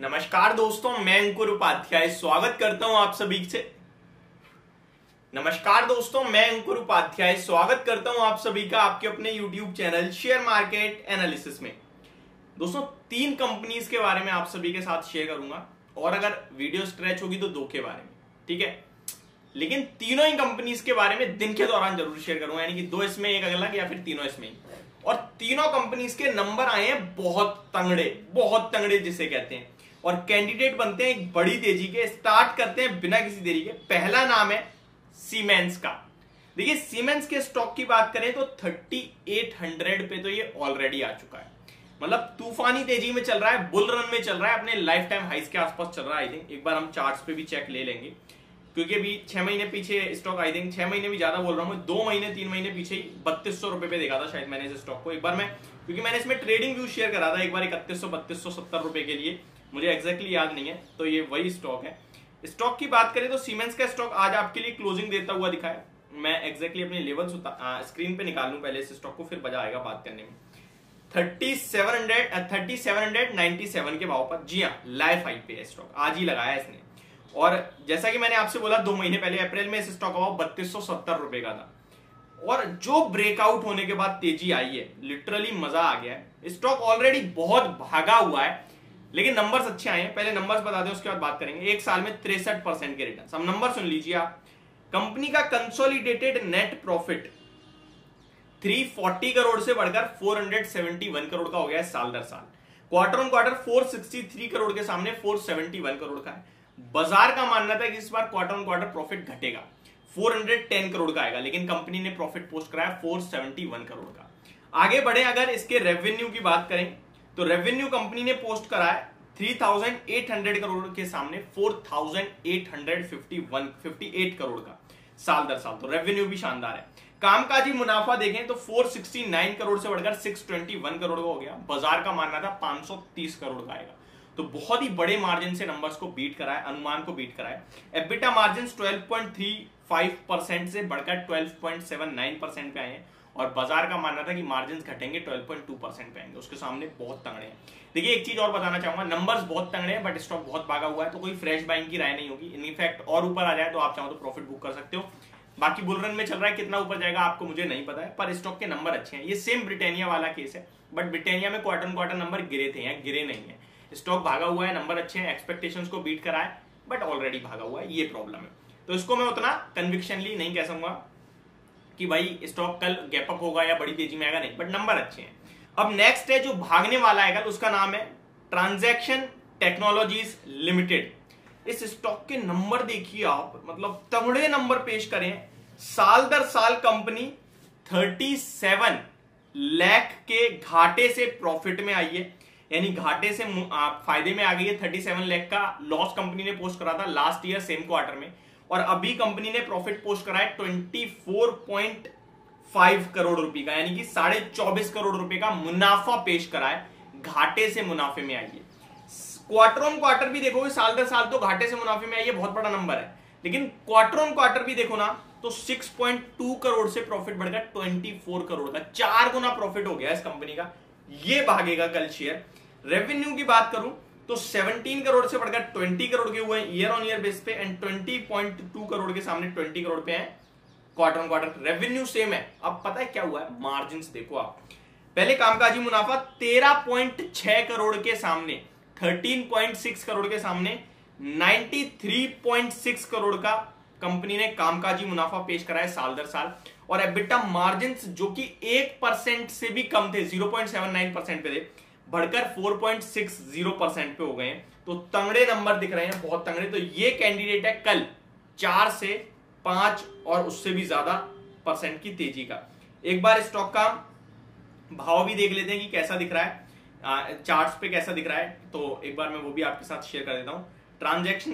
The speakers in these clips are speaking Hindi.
नमस्कार दोस्तों, मैं अंकुर उपाध्याय स्वागत करता हूं आप सभी से। नमस्कार दोस्तों, मैं अंकुर उपाध्याय स्वागत करता हूं आप सभी का आपके अपने YouTube channel share market analysis में। दोस्तों, 3 कंपनीज के बारे में आप सभी के साथ शेयर करूंगा और अगर वीडियो स्ट्रेच होगी तो 2 के बारे में, ठीक है। लेकिन तीनों ही कंपनीज के बारे में दिन के दौरान जरूर शेयर करूंगा, यानी कि 2 इसमें एक अलग या फिर तीनों इसमें ही। और तीनों कंपनीज के नंबर आए हैं बहुत तंगड़े जिसे कहते हैं, और कैंडिडेट बनते हैं एक बड़ी तेजी के। स्टार्ट करते हैं बिना किसी देरी के। पहला नाम है सीमेंस का। देखिए, सीमेंस के स्टॉक की बात करें तो 3800 पे तो ये ऑलरेडी आ चुका है। मतलब तूफानी तेजी में चल रहा है, बुल रन में चल रहा है, अपने लाइफ टाइम हाइस के आसपास चल रहा है। आई थिंक एक बार हम चार्ट्स पे भी चेक ले लेंगे, क्योंकि अभी 6 महीने पीछे स्टॉक, आई थिंक 6 महीने भी ज्यादा बोल रहा हूँ, 2 महीने 3 महीने पीछे ही 3200 रुपए पे देखा था शायद मैंने इस स्टॉक को। एक बार क्योंकि मैंने इसमें ट्रेडिंग व्यू शेयर करा था एक बार 3100-3270 रुपए के लिए, मुझे एग्जैक्टली याद नहीं है, तो ये वही स्टॉक है। स्टॉक की बात करें तो सीमेंस का स्टॉक आज आपके लिए क्लोजिंग देता हुआ दिखा है। मैं एग्जैक्टली अपने लेवल्स स्क्रीन पे निकाल लूं पहले इस स्टॉक को, फिर मजा आएगा बात करने में। 3797 के भाव पर, जी हाँ, लाइफ हाई पे स्टॉक आज ही लगाया इसने। और जैसा कि मैंने आपसे बोला 2 महीने पहले अप्रैल में इस स्टॉक का भाव 3270 रुपए का था, और जो ब्रेकआउट होने के बाद तेजी आई है, लिटरली मजा आ गया है। स्टॉक ऑलरेडी बहुत भागा हुआ है, लेकिन नंबर्स अच्छे आए हैं। पहले नंबर्स बता दें, उसके बाद बात करेंगे। एक साल में 63% के रिटर्न। अब नंबर सुन लीजिए आप। कंपनी का कंसोलिडेटेड नेट प्रॉफिट 340 करोड़ से बढ़कर 471 करोड़ का हो गया है साल दर साल। क्वार्टर ऑन क्वार्टर 463 करोड़ के सामने 471 करोड़ का है। बाजार का मानना था कि इस बार क्वार्टर ऑन क्वार्टर प्रॉफिट घटेगा, 410 करोड़ का आएगा, लेकिन कंपनी ने प्रॉफिट पोस्ट कराया 471 करोड़ का। आगे बढ़े, अगर इसके रेवेन्यू की बात करें तो रेवेन्यू कंपनी ने पोस्ट करा है 3800 करोड़ के सामने 4858 करोड़ का साल दर साल। तो रेवेन्यू भी शानदार है। कामकाजी मुनाफा देखें तो 469 करोड़ से बढ़कर 621 करोड़ का हो गया। बाजार का मानना था 530 करोड़ का आएगा। तो बहुत ही बड़े मार्जिन से नंबर्स को बीट करा है, अनुमान को बीट करा है। एबिटा मार्जिन 12.35% से बढ़कर 12.79% पे आए हैं, और बाजार का मानना था कि मार्जिन घटेंगे 12.2% पे आएंगे। उसके सामने बहुत तगड़े हैं। देखिए, एक चीज और बताना चाहूंगा, नंबर्स बहुत तगड़े हैं बट स्टॉक बहुत भागा हुआ है, तो कोई फ्रेश बाइंग की राय नहीं होगी। इनफैक्ट और ऊपर आ जाए तो आप चाहो तो प्रॉफिट बुक कर सकते हो। बाकी बुल रन में चल रहा है, कितना ऊपर जाएगा आपको मुझे नहीं पता है, पर स्टॉक के नंबर अच्छे हैं। ये सेम ब्रिटानिया वाला केस है, बट ब्रिटानिया में क्वार्टर ऑन क्वार्टर नंबर गिरे थे, यहाँ गिरे नहीं है। स्टॉक भागा हुआ है, नंबर अच्छे हैं, एक्सपेक्टेशंस को बीट करा है, बट ऑलरेडी भागा हुआ है, ये प्रॉब्लम है। तो इसको मैं उतना कन्विक्शनली नहीं कह सकूंगा कि भाई स्टॉक कल गैप अप होगा या बड़ी तेजी में आएगा, नहीं, बट नंबर अच्छे हैं। अब नेक्स्ट है जो भागने वाला है कल, उसका नाम है ट्रांजैक्शन टेक्नोलॉजीज लिमिटेड। इस स्टॉक के नंबर देखिए आप, मतलब तगड़े नंबर पेश करें। साल दर साल कंपनी 37 लाख के घाटे से प्रॉफिट में आई है, यानी घाटे से फायदे में आ गई है। 37 लाख का लॉस कंपनी ने पोस्ट करा था लास्ट ईयर सेम क्वार्टर में, और अभी कंपनी ने प्रॉफिट पोस्ट करा है 24.5 करोड़ रुपए का, यानी कि 24.5 करोड़ रुपए का मुनाफा पेश करा है। घाटे से मुनाफे में आई है। क्वार्टर ऑन क्वार्टर भी देखोगे, साल दर साल तो घाटे से मुनाफे में आई है, बहुत बड़ा नंबर है। लेकिन क्वार्टर ऑन क्वार्टर भी देखो ना तो 6.2 करोड़ से प्रॉफिट बढ़कर 24 करोड़ का, 4 गुना प्रॉफिट हो गया इस कंपनी का। ये भागेगा कल शेयर। रेवेन्यू की बात करूं तो 17 करोड़ से बढ़कर 20 करोड़ के हुए ईयर ऑन ईयर बेस पे, एंड 20.2 करोड़ के सामने 20 करोड़ पे है quarter on quarter. Revenue same है। अब पता है क्या हुआ है, मार्जिन्स देखो आप। पहले कामकाजी मुनाफा 13.6 करोड़ के सामने 13.6 करोड़ के सामने 93.6 करोड़ का कंपनी ने कामकाजी मुनाफा पेश करा है साल दर साल। और एबिटा मार्जिन्स जो कि 1% से भी कम थे, 0.79% पे थे, बढ़कर 4.60% पे हो गए हैं। तो तंगड़े नंबर दिख रहे हैं, बहुत तंगड़े। तो ये कैंडिडेट है कल 4 से 5 और उससे भी ज्यादा % की तेजी का। एक बार स्टॉक का भाव भी देख लेते हैं कि कैसा दिख रहा है, चार्ट्स पे कैसा दिख रहा है। तो एक बार मैं वो भी आपके साथ शेयर कर देता हूं। ट्रांजैक्शन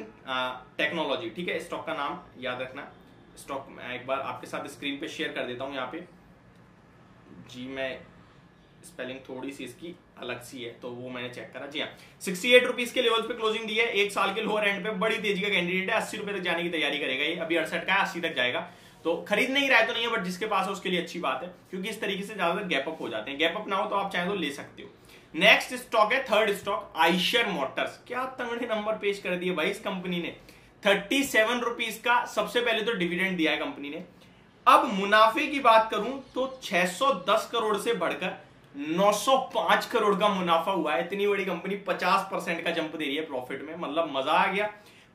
टेक्नोलॉजी, ठीक है, स्टॉक का नाम याद रखना। स्टॉक मैं एक बार आपके साथ स्क्रीन पे शेयर कर देता हूं। यहाँ पे जी, मैं स्पेलिंग थोड़ी सी इसकी अलग सी है, तो वो मैंने चेक करा। जी हाँ, 68 रुपीज के लेवल पे क्लोजिंग दी है। एक साल के लोअर एंड पे बड़ी तेजी का कैंडिडेट है। 80 रुपए तक जाने की तैयारी करेगा ये। अभी 68 का है, 80 तक जाएगा। तो खरीद नहीं रहा है तो नहीं है, बट जिसके पास है उसके लिए अच्छी बात है, क्योंकि इस तरीके से ज्यादातर गैप अप हो जाते हैं। गैप अप ना हो तो आप चाहे तो ले सकते हो। नेक्स्ट स्टॉक है, थर्ड स्टॉक आइशर मोटर्स। क्या तगड़े नंबर पेश कर दिए भाई इस कंपनी ने, 37 रुपीज का सबसे पहले तो डिविडेंड दिया है कंपनी ने। अब मुनाफे की बात करूं तो 610 करोड़ से बढ़कर 905 करोड़ का मुनाफा हुआ है। इतनी बड़ी कंपनी 50% का जंप दे रही है प्रॉफिट में, मतलब मजा आ गया।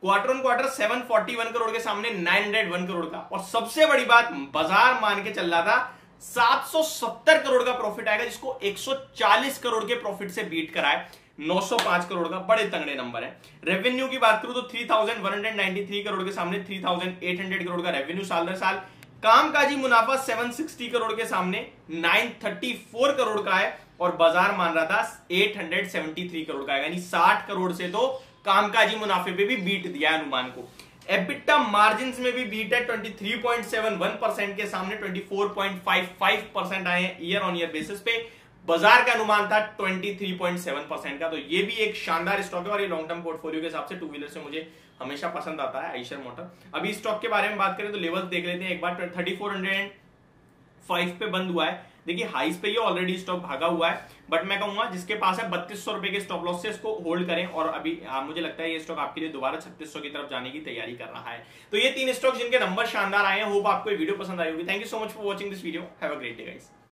क्वार्टर ऑन क्वार्टर 741 करोड़ के सामने 901 करोड़ का, और सबसे बड़ी बात बाजार मान के चल रहा था 770 करोड़ का प्रॉफिट आएगा, जिसको 140 करोड़ के प्रॉफिट से बीट कराए 905 करोड़ का, बड़े तगड़े नंबर है। रेवेन्यू की बात करूं तो 3193 करोड़ के सामने 3800 करोड़ का रेवेन्यू साल दर साल। कामकाजी मुनाफा 760 करोड़ के सामने 934 करोड़ का है, और बाजार मान रहा था 873 करोड़ का है, यानी 60 करोड़ से तो कामकाजी मुनाफे पे भी बीट दिया अनुमान को। एबिटा मार्जिन में भी बीट है, 23.71% के सामने 24.55% आए हैं ईयर ऑन ईयर बेसिस पे। बाजार का अनुमान था 23.7% का। तो ये भी एक शानदार स्टॉक है, और ये लॉन्ग टर्म पोर्टफोलियो के हिसाब से टू व्हीलर से मुझे हमेशा पसंद आता है आइशर मोटर। अभी स्टॉक के बारे में बात करें तो लेवल्स देख लेते हैं एक बार। 3405 पे बंद हुआ है। देखिए हाइस पे ये ऑलरेडी स्टॉक भागा हुआ है, बट मैं कहूंगा जिसके पास है 3200 रुपए के स्टॉप लॉस से इसको होल्ड करें, और अभी मुझे लगता है ये स्टॉक आपके लिए दोबारा 3600 की तरफ जाने की तैयारी कर रहा है। तो ये तीन स्टॉक जिनके नंबर शानदार आए हैं। होप आपको ये वीडियो पसंद आई होगी। Thank you so much for watching this video. Have a great day guys.